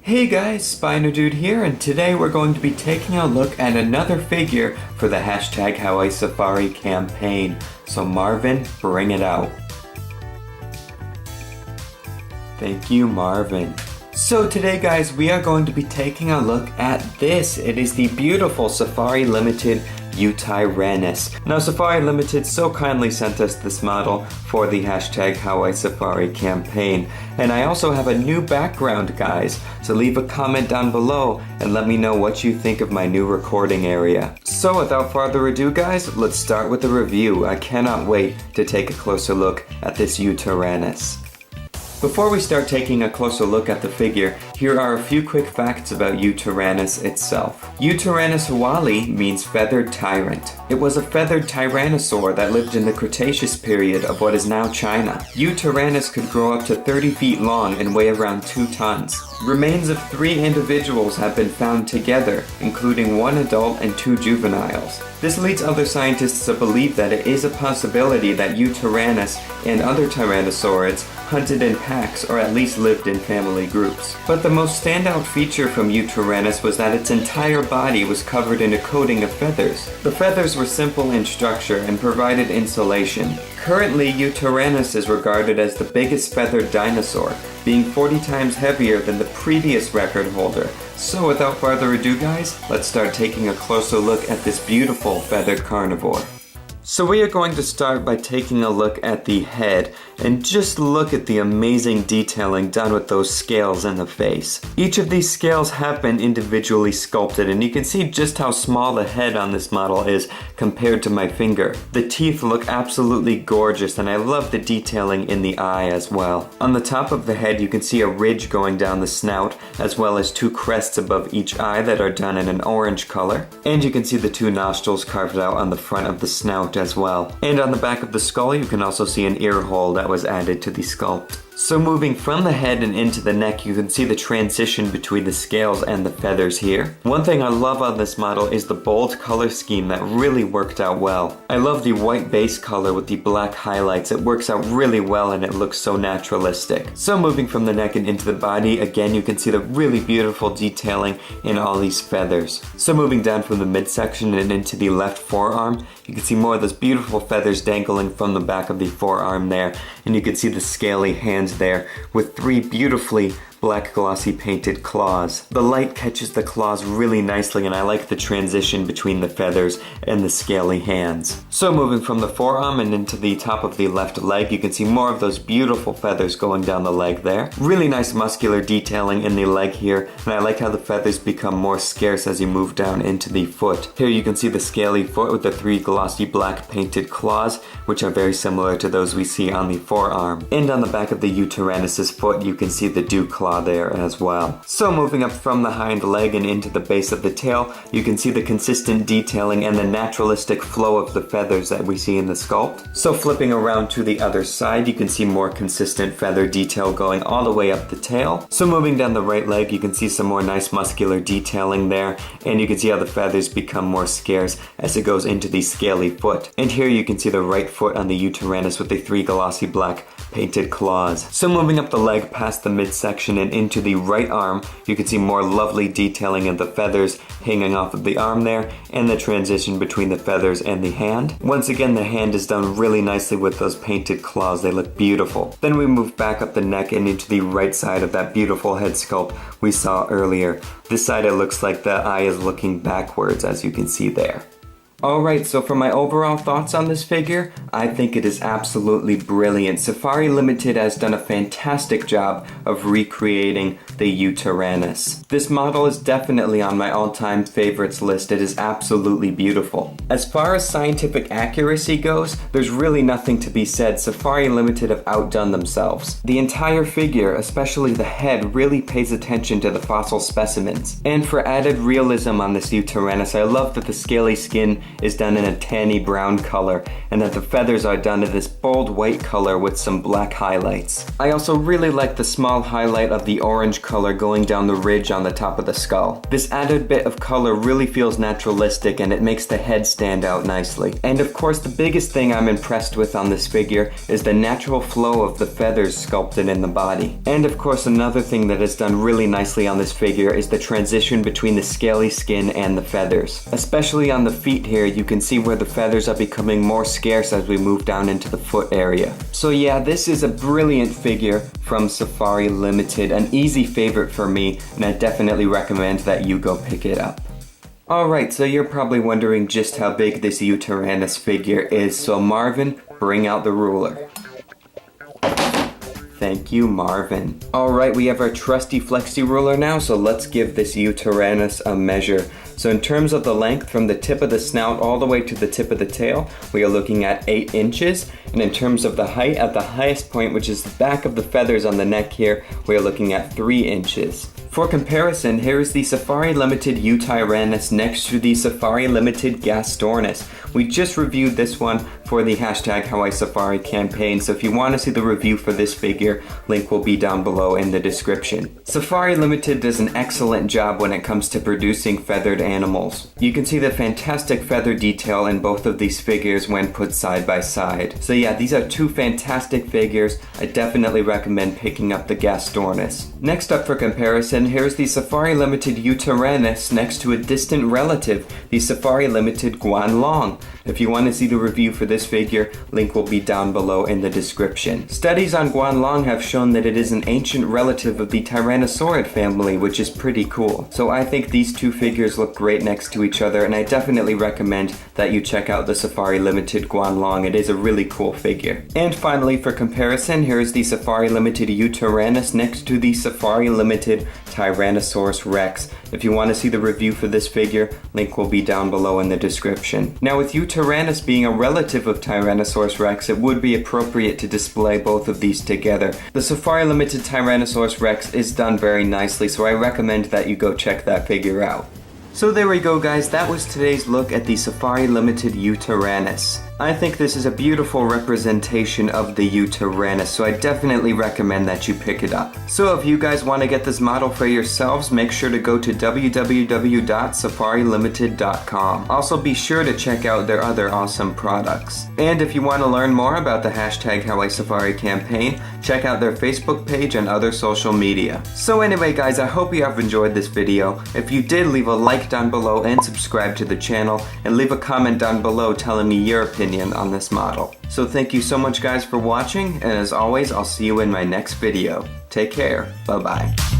Hey guys, SpinoDude here, and today we're going to be taking a look at another figure for the hashtag Hawaii Safari campaign. So Marvin, bring it out. Thank you, Marvin. So today guys, we are going to be taking a look at this. It is the beautiful Safari Ltd Yutyrannus. Now Safari Ltd so kindly sent us this model for the hashtag Hawaii Safari campaign. And I also have a new background guys, so leave a comment down below and let me know what you think of my new recording area. So without further ado guys, let's start with the review. I cannot wait to take a closer look at this Yutyrannus. Before we start taking a closer look at the figure, here are a few quick facts about Yutyrannus itself. Yutyrannus hawali means feathered tyrant. It was a feathered tyrannosaur that lived in the Cretaceous period of what is now China. Yutyrannus could grow up to 30 feet long and weigh around 2 tons. Remains of 3 individuals have been found together, including 1 adult and 2 juveniles. This leads other scientists to believe that it is a possibility that Yutyrannus and other tyrannosaurids hunted in packs or at least lived in family groups. But the most standout feature from Yutyrannus was that its entire body was covered in a coating of feathers. The feathers were simple in structure and provided insulation. Currently, Yutyrannus is regarded as the biggest feathered dinosaur, being 40 times heavier than the previous record holder. So without further ado guys, let's start taking a closer look at this beautiful feathered carnivore. So we are going to start by taking a look at the head, and just look at the amazing detailing done with those scales in the face. Each of these scales have been individually sculpted, and you can see just how small the head on this model is compared to my finger. The teeth look absolutely gorgeous, and I love the detailing in the eye as well. On the top of the head you can see a ridge going down the snout, as well as 2 crests above each eye that are done in an orange color. And you can see the 2 nostrils carved out on the front of the snout as well. And on the back of the skull you can also see an ear hole that was added to the sculpt. So moving from the head and into the neck, you can see the transition between the scales and the feathers here. One thing I love on this model is the bold color scheme that really worked out well. I love the white base color with the black highlights. It works out really well and it looks so naturalistic. So moving from the neck and into the body, again you can see the really beautiful detailing in all these feathers. So moving down from the midsection and into the left forearm, you can see more of those beautiful feathers dangling from the back of the forearm there, and you can see the scaly hands there with 3 beautifully black glossy painted claws. The light catches the claws really nicely, and I like the transition between the feathers and the scaly hands. So moving from the forearm and into the top of the left leg, you can see more of those beautiful feathers going down the leg there. Really nice muscular detailing in the leg here, and I like how the feathers become more scarce as you move down into the foot. Here you can see the scaly foot with the 3 glossy black painted claws, which are very similar to those we see on the forearm. And on the back of the Yutyrannus' foot you can see the dew claw there as well. So moving up from the hind leg and into the base of the tail, you can see the consistent detailing and the naturalistic flow of the feathers that we see in the sculpt. So flipping around to the other side, you can see more consistent feather detail going all the way up the tail. So moving down the right leg, you can see some more nice muscular detailing there, and you can see how the feathers become more scarce as it goes into the scaly foot. And here you can see the right foot on the Yutyrannus with the 3 glossy black painted claws. So moving up the leg past the midsection and into the right arm, you can see more lovely detailing of the feathers hanging off of the arm there, and the transition between the feathers and the hand. Once again, the hand is done really nicely with those painted claws. They look beautiful. Then we move back up the neck and into the right side of that beautiful head sculpt we saw earlier. This side it looks like the eye is looking backwards, as you can see there. Alright, so for my overall thoughts on this figure, I think it is absolutely brilliant. Safari Ltd has done a fantastic job of recreating the Yutyrannus. This model is definitely on my all-time favorites list. It is absolutely beautiful. As far as scientific accuracy goes, there's really nothing to be said. Safari Ltd have outdone themselves. The entire figure, especially the head, really pays attention to the fossil specimens. And for added realism on this Yutyrannus, I love that the scaly skin is done in a tanny brown color, and that the feathers are done in this bold white color with some black highlights. I also really like the small highlight of the orange color going down the ridge on the top of the skull. This added bit of color really feels naturalistic, and it makes the head stand out nicely. And of course, the biggest thing I'm impressed with on this figure is the natural flow of the feathers sculpted in the body. And of course, another thing that is done really nicely on this figure is the transition between the scaly skin and the feathers. Especially on the feet here, you can see where the feathers are becoming more scarce as we move down into the foot area. So yeah, this is a brilliant figure from Safari Ltd, an easy favorite for me, and I definitely recommend that you go pick it up. Alright, so you're probably wondering just how big this Yutyrannus figure is, so Marvin, bring out the ruler. Thank you, Marvin. Alright, we have our trusty flexi ruler now, so let's give this Yutyrannus a measure. So in terms of the length from the tip of the snout all the way to the tip of the tail, we are looking at 8 inches. And in terms of the height, at the highest point, which is the back of the feathers on the neck here, we are looking at 3 inches. For comparison, here is the Safari Ltd Yutyrannus next to the Safari Ltd Gastornis. We just reviewed this one for the #HowISafari campaign, so if you want to see the review for this figure, link will be down below in the description. Safari Ltd does an excellent job when it comes to producing feathered animals. You can see the fantastic feather detail in both of these figures when put side by side. So yeah, these are two fantastic figures. I definitely recommend picking up the Gastornis. Next up for comparison, here's the Safari Ltd Yutyrannus next to a distant relative, the Safari Ltd Guanlong. If you want to see the review for this figure, link will be down below in the description. Studies on Guanlong have shown that it is an ancient relative of the Tyrannosaurid family, which is pretty cool. So I think these two figures look great next to each other, and I definitely recommend that you check out the Safari Ltd Guanlong. It is a really cool figure. And finally, for comparison, here is the Safari Ltd Yutyrannus next to the Safari Ltd Tyrannosaurus Rex. If you want to see the review for this figure, link will be down below in the description. Now, with Yutyrannus being a relative of Tyrannosaurus Rex, it would be appropriate to display both of these together. The Safari Ltd Tyrannosaurus Rex is done very nicely, so I recommend that you go check that figure out. So there we go, guys, that was today's look at the Safari Ltd Yutyrannus. I think this is a beautiful representation of the Yutyrannus, so I definitely recommend that you pick it up. So if you guys want to get this model for yourselves, make sure to go to www.safarilimited.com. Also be sure to check out their other awesome products. And if you want to learn more about the #HowISafari campaign, check out their Facebook page and other social media. So anyway, guys, I hope you have enjoyed this video. If you did, leave a like down below and subscribe to the channel, and leave a comment down below telling me your opinion on this model. So thank you so much, guys, for watching, and as always, I'll see you in my next video. Take care. Bye-bye.